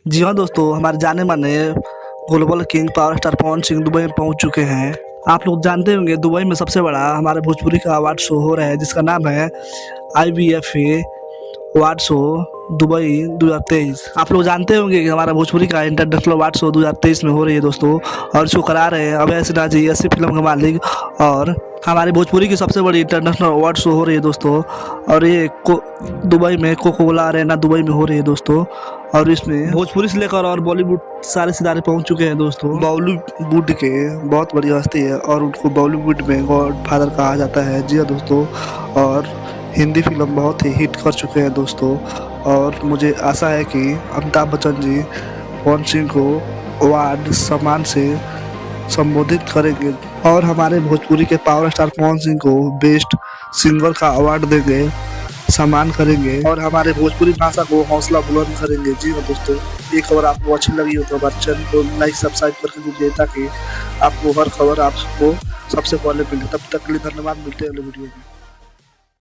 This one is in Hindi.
जी हाँ दोस्तों, हमारे जाने माने global king power star Pawan Singh Dubai में पहुंच चुके हैं। आप लोग जानते होंगे दुबई में सबसे बड़ा हमारे भोजपुरी का अवार्ड शो हो रहा है जिसका नाम है IBFA अवार्ड शो दुबई 2023। आप लोग जानते होंगे कि हमारा भोजपुरी का इंटरनेशनल अवार्ड शो 2023 में हो रही है दोस्तों, और इसको करा रहे हैं अभय सिन्हा जी, ऐसी फिल्म के मालिक, और हमारे भोजपुरी की सबसे बड़ी इंटरनेशनल अवार्ड शो हो रही है दोस्तों। और ये दुबई में कोको कोला अरेना दुबई में हो रही है दोस्तों, और इसमें भोजपुरी से लेकर और बॉलीवुड सारे सितारे पहुंच चुके हैं दोस्तों। बॉलीवुड के बहुत बड़ी हस्ती है और उनको बॉलीवुड में गॉड फादर कहा जाता है। जी हाँ दोस्तों, और हिंदी फिल्म बहुत ही हिट कर चुके हैं दोस्तों, और मुझे आशा है कि अमिताभ बच्चन जी पवन सिंह को अवार्ड सम्मान से संबोधित करेंगे और हमारे भोजपुरी के पावर स्टार पवन सिंह को बेस्ट सिंगर का अवार्ड देंगे, सम्मान करेंगे और हमारे भोजपुरी भाषा को हौसला बुलंद करेंगे। जी हाँ दोस्तों, ये खबर आपको अच्छी लगी हो तो हमारे चैनल को लाइक सब्सक्राइब करके दीजिए ताकि आपको हर खबर आपको सबसे पहले मिले। तब तक के लिए धन्यवाद, मिलते हैं अगले वीडियो में।